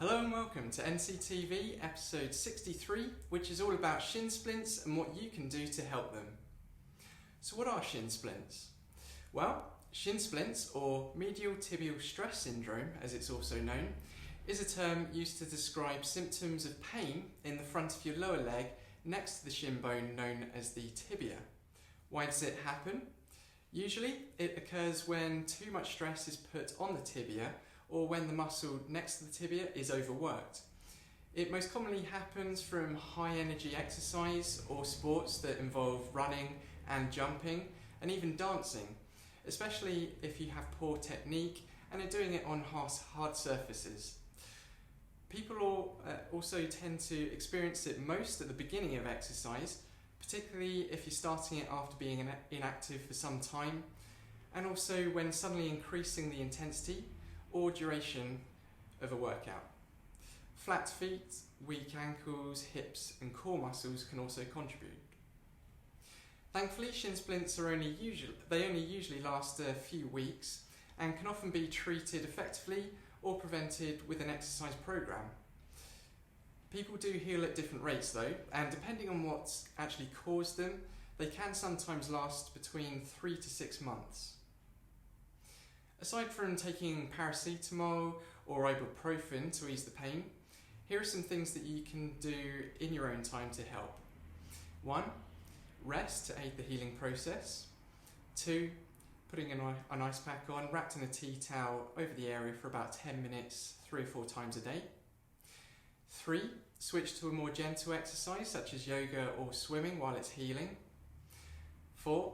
Hello and welcome to NCTV episode 63, which is all about shin splints and what you can do to help them. So what are shin splints? Well, shin splints, or medial tibial stress syndrome as it's also known, is a term used to describe symptoms of pain in the front of your lower leg next to the shin bone known as the tibia. Why does it happen? Usually it occurs when too much stress is put on the tibia or when the muscle next to the tibia is overworked. It most commonly happens from high energy exercise or sports that involve running and jumping and even dancing, especially if you have poor technique and are doing it on hard surfaces. People also tend to experience it most at the beginning of exercise, particularly if you're starting it after being inactive for some time, and also when suddenly increasing the intensity or duration of a workout. Flat feet, weak ankles, hips and core muscles can also contribute. Thankfully, shin splints only usually last a few weeks and can often be treated effectively or prevented with an exercise program. People do heal at different rates though, and depending on what's actually caused them, they can sometimes last between 3 to 6 months. Aside from taking paracetamol or ibuprofen to ease the pain, here are some things that you can do in your own time to help. 1. Rest to aid the healing process. 2. Putting an ice pack on, wrapped in a tea towel over the area for about 10 minutes, 3 or 4 times a day. 3. Switch to a more gentle exercise such as yoga or swimming while it's healing. 4.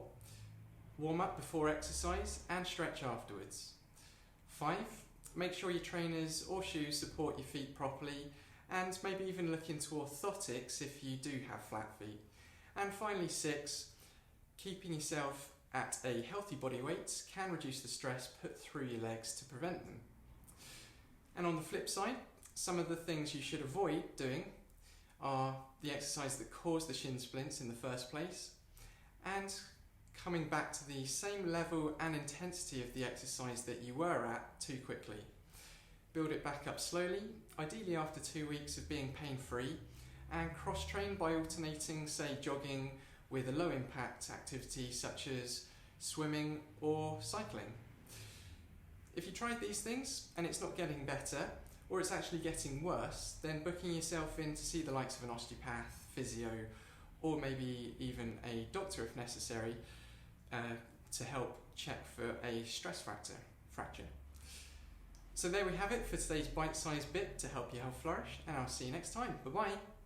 Warm up before exercise and stretch afterwards. 5. Make sure your trainers or shoes support your feet properly, and maybe even look into orthotics if you do have flat feet. And finally 6. Keeping yourself at a healthy body weight can reduce the stress put through your legs to prevent them. And on the flip side, some of the things you should avoid doing are the exercise that caused the shin splints in the first place, and coming back to the same level and intensity of the exercise that you were at too quickly. Build it back up slowly, ideally after 2 weeks of being pain-free, and cross-train by alternating, say, jogging with a low-impact activity such as swimming or cycling. If you tried these things and it's not getting better, or it's actually getting worse, then booking yourself in to see the likes of an osteopath, physio, or maybe even a doctor if necessary, to help check for a stress fracture. So there we have it for today's bite-sized bit to help your health flourish, and I'll see you next time. Bye-bye.